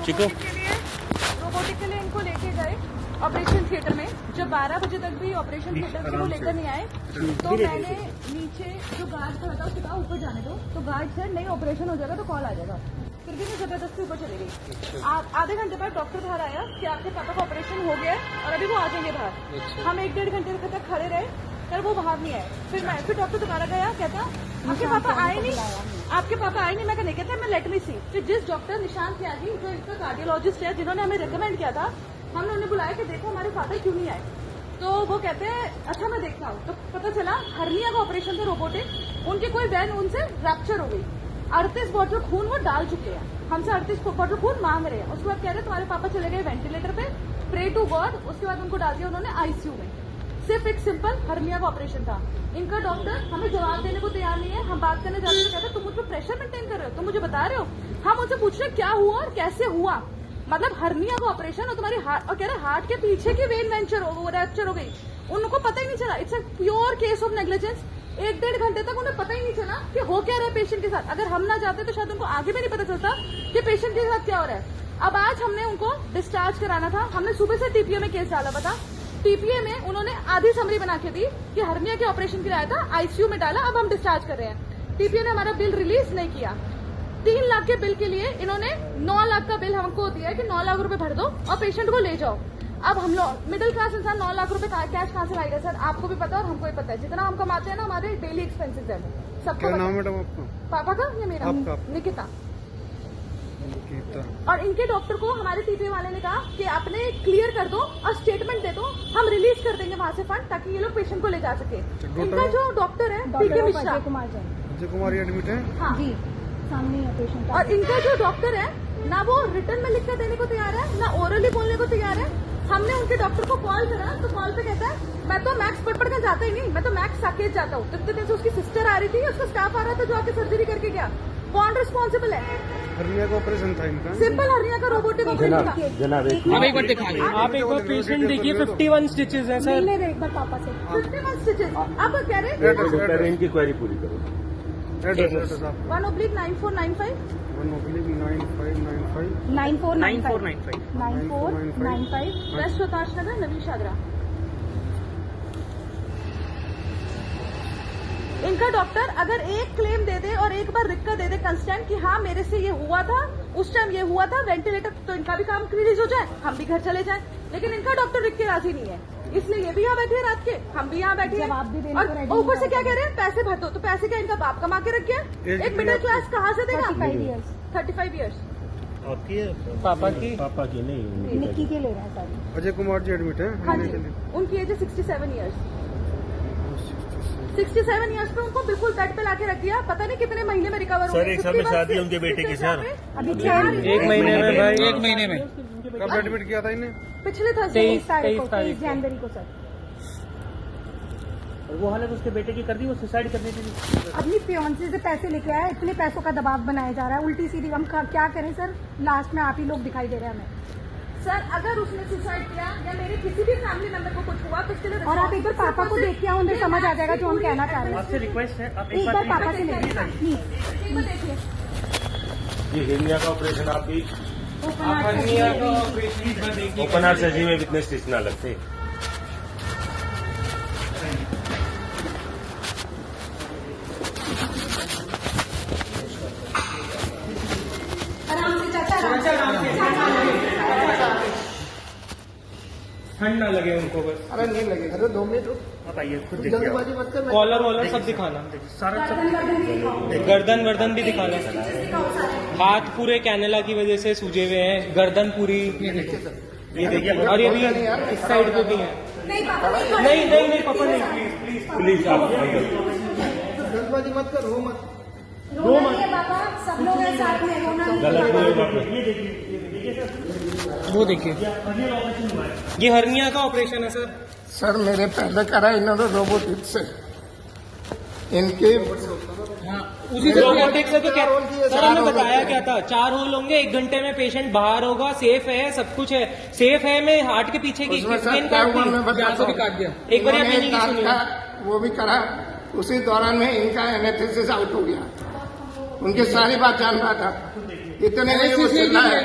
Chico robotic के लिए इनको लेके गए ऑपरेशन थिएटर में। जब 12 बजे तक भी ऑपरेशन थिएटर से वो लेकर नहीं आए तो मैंने नीचे जो गार्ड खड़ा था उससे कहा ऊपर जाने दो, तो गार्ड से नहीं ऑपरेशन हो जाएगा तो कॉल आ जाएगा। फिर भी मैं जबरदस्ती ऊपर चली गई। आधे घंटे बाद डॉक्टर बाहर आया कि आपके पापा का ऑपरेशन हो गया है और अभी वो आ जाएंगे बाहर। हम 1-1.5 घंटे तक खड़े रहे, फिर वो बाहर नहीं आए। फिर डॉक्टर दोबारा गया, कहता आपके पापा आए नहीं, आपके पापा आए नहीं। मैं नहीं कहता, मैं लेट मी सी। फिर जिस डॉक्टर निशांत त्यागी जो इनका कार्डियोलॉजिस्ट है, जिन्होंने हमें रिकमेंड किया था, हमने उन्हें बुलाया कि देखो हमारे फादर क्यों नहीं आए। तो वो कहते हैं अच्छा मैं देखता हूँ। तो पता चला हर्निया का ऑपरेशन था रोबोटिक, उनकी कोई वैन उनसे रैप्चर हो गई। 38 बॉटल खून वो डाल चुके हैं, हमसे 38 बॉटल खून मांग रहे हैं। उसके बाद कह रहे तुम्हारे पापा चले गए वेंटिलेटर पे, प्रे टू गॉड। उसके बाद उनको डाल दिया उन्होंने आईसीयू में। सिर्फ एक सिंपल हर्निया का ऑपरेशन था। इनका डॉक्टर हमें जवाब देने को तैयार नहीं है। हम बात करने जाते हैं, कहते तुम मुझ पर प्रेशर मेंटेन कर रहे हो, तुम मुझे बता रहे हो। हम उनसे पूछ रहे क्या हुआ और कैसे हुआ, मतलब हर्निया का ऑपरेशन और तुम्हारी हार्ट, और कह रहे हार्ट के पीछे की वेन रैप्चर हो गई। उनको पता ही नहीं चला। It's a pure case of negligence. 1-1.5 घंटे तक उन्हें पता ही नहीं चला कि हो क्या रहा है पेशेंट के साथ। अगर हम ना जाते तो शायद उनको आगे भी नहीं पता चलता कि पेशेंट के साथ क्या हो रहा है। अब आज हमने उनको डिस्चार्ज कराना था। हमने सुबह से टीपीए में केस डाला था। टीपीए में उन्होंने आधी समरी बना के दी कि हर्निया के ऑपरेशन के लिए आया था, आईसीयू में डाला, अब हम डिस्चार्ज कर रहे हैं। टीपीए ने हमारा बिल रिलीज नहीं किया। 3 लाख के बिल के लिए इन्होंने 9 लाख का बिल हमको दिया है कि 9 लाख रुपए भर दो और पेशेंट को ले जाओ। अब हम लोग मिडिल क्लास इंसान 9 लाख रुपए कैश कहाँ से लाएगा सर? आपको भी पता है और हमको भी पता है। जितना हम कमाते हैं ना, हमारे डेली एक्सपेंसेस है सबको। क्या नाम है मैडम आपका? पापा का या मेरा? निकिता। और इनके डॉक्टर को हमारे टीपीए वाले ने कहा कि आपने क्लियर कर दो और स्टेटमेंट दे दो, हम रिलीज कर देंगे वहाँ से फंड ताकि ये लोग पेशेंट को ले जा सके। इनका जो डॉक्टर है पीके मिश्रा, अजय कुमार एडमिट है। हाँ जी, सामने है पेशेंट। और इनका जो डॉक्टर है ना वो रिटर्न में लिख कर देने को तैयार है, ना ओरली बोलने को तैयार है। हमने उनके डॉक्टर को कॉल करा तो कॉल पे कहता है मैं तो मैक्स पढ़ कर जाता ही नहीं, मैं तो मैक्स साकेत जाता हूँ। इतने दिन से उसकी सिस्टर आ रही थी, उसका स्टाफ आ रहा था जो आके सर्जरी करके गया। कौन रिस्पॉन्सिबल है? हर्निया का ऑपरेशन था इनका, सिंपल हर्निया का रोबोटिक ऑपरेशन था। आप एक बार दिखाइए, आप एक बार पेशेंट देखिए। 51 स्टिचेस हैं सर। मिलने रहे एक बार पापा से 51 स्टिचेस। अब कह रहे हैं इनकी क्वेरी पूरी करो। एड्रेस आप 1/9495 9495 वेस्ट प्रकाश नगर, नवीन शागरा। इनका डॉक्टर अगर एक क्लेम दे दे और एक बार लिख कर दे दे कंस्टेंट कि हाँ मेरे से ये हुआ था, उस टाइम ये हुआ था, वेंटिलेटर, तो इनका भी काम रिलीज हो जाए, हम भी घर चले जाएं। लेकिन इनका डॉक्टर लिख के राजी नहीं है, इसलिए ये भी यहाँ बैठे हैं रात के, हम भी यहाँ बैठे हैं। और ऊपर से क्या कह रहे हैं, पैसे भर दो। तो पैसे क्या इनका बाप कमा के रख गया? एक मिडिल क्लास कहाँ से देगा? 35 ईयर्स। आपकी है? पापा की नहीं, निक्की के ले रहे हैं सर। अजय कुमार जी एडमिट है। हाँ जी, उनकी एज है 67 ईयर्स। 67 ईयर्स पे उनको बिल्कुल बेड पे लाके रख दिया। पता नहीं कितने महीने में रिकवर सर, एक साल में शादी है उनके बेटे की सर। अभी 1 महीने में भाई, 1 महीने में। कब एडमिट किया था इन्हें? पिछले थर्सडे 23 जनवरी को सर। और वो हालत उसके बेटे की कर दी, वो सुसाइड करने के लिए अपनी फियांसे से पैसे लेके आया। इतने पैसों का दबाव बनाया जा रहा है, उल्टी सीधी। हम क्या करें सर? लास्ट में आप ही लोग दिखाई दे रहे हैं हमें। सर अगर उसने सुसाइड किया या मेरे किसी भी फैमिली मेंबर को कुछ हुआ तो उसके लिए, और आप एक बार पापा को देख के आओ, उन्हें समझ आ जाएगा जो हम कहना चाह रहे हैं। आपसे रिक्वेस्ट है, आप एक बार पापा से ले लीजिए। ये हिरनिया का ऑपरेशन आपकी हर्निया का ऑपरेशन ओपन हार्ट सर्जरी में कितने स्टिच ना लगते? ठंड ना लगे उनको बस। अरे नहीं लगेगा। अरे 2 मिनट आप आइए, खुद देखिए। कॉलर वॉलर सब दिखाना, सारा गर्दन भी दिखाना। हाथ पूरे कैनेला की वजह से सूजे हुए हैं, गर्दन पूरी, ये देखिए। और ये भी इस साइड पे भी है। नहीं पापा नहीं, प्लीज आप जल्दबाजी मत कर, रो मत। पापा सब लोग हैं साथ में, वो देखिए, ये हर्निया का ऑपरेशन है सर। सर मेरे पहले करा इन्होंने रोबोटिक से, इनके उसी से रोबोटिक से तो क्या सर हमें बताया क्या था? 4 होल होंगे, 1 घंटे में पेशेंट बाहर होगा, सेफ है, सब कुछ है, सेफ है। मैं हार्ट के पीछे की उसमें सर क्या हुआ मैं बताता हूँ। एक बार आप वो भी करा, उसी दौरान में इनका एनेस्थीसिस आउट हो गया। उनकी सारी बात जान रहा था, इतने में वो चिल्लाया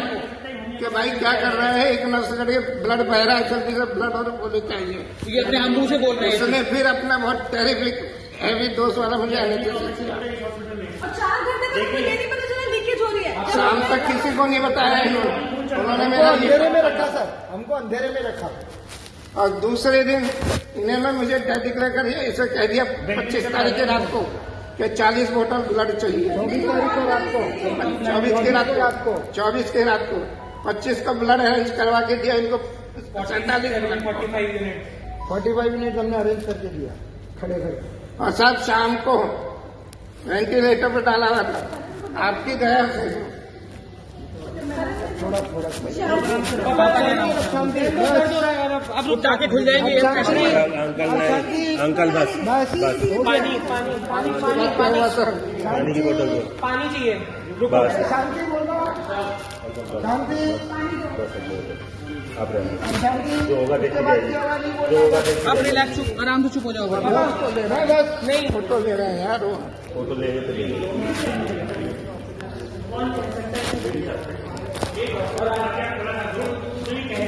कि भाई क्या कर रहे हैं, एक नर्स करके ब्लड बह रहा है, जल्दी से ब्लड और पुलिस चाहिए। ये अपने हम मुंह से बोल रहे हैं। उसने फिर अपना बहुत टेरिफिक हैवी डोज वाला मुझे एनेस्थीसिस किया। और 4 घंटे तक मुझे ये नहीं पता चला लीकेज हो रही है। शाम तक किसी को नहीं बताया इन्होंने, उन्होंने हमको मेरा अंधेरे में रखा सर, हमको अंधेरे में रखा। और दूसरे दिन इन्होंने मुझे डिक्लेयर कर दिया, इसे कह दिया 25 तारीख की रात को कि 40 बोतल ब्लड चाहिए। 24 तारीख को रात को, 24 की रात को 25 का ब्लड अरेंज करवा के दिया इनको। 47 मिनट 45 मिनट हमने अरेंज करके दिया खड़े खड़े। और सब शाम को वेंटिलेटर पर डाला हुआ था। आपकी दया से अब रुक जाके खुल जाएंगे। अंकल बस बस पानी पानी पानी पानी क्या हुआ सर? पानी की बोतल दो पानी चाहिए। बस शांति बोलो, शांति आप रहना शांति। जो होगा देखते उसके बाद की जाइए आवाज नहीं जो होगा बोलना। देखते आप जाइए। रिलैक्स आराम से चुप हो जाओ। बस तो ले रहा है, बस नहीं फोटो ले रहे हैं यार वो। फोटो ले तो ले लो।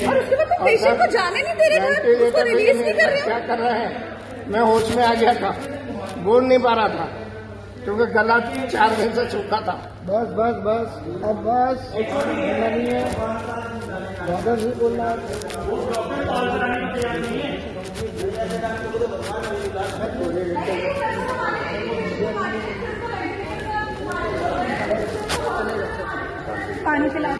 और उसके बाद तुम पेशेंट को जाने नहीं दे रहे थे, उसको वेंटिलेटर रिलीज नहीं कर रहे हो। क्या कर रहे हैं? मैं होश में आ गया था, बोल नहीं पा रहा था क्योंकि गला 4 दिन से सूखा था। बस बस बस, अब बस बोलना नहीं है, ज्यादा नहीं बोलना है। पानी पिला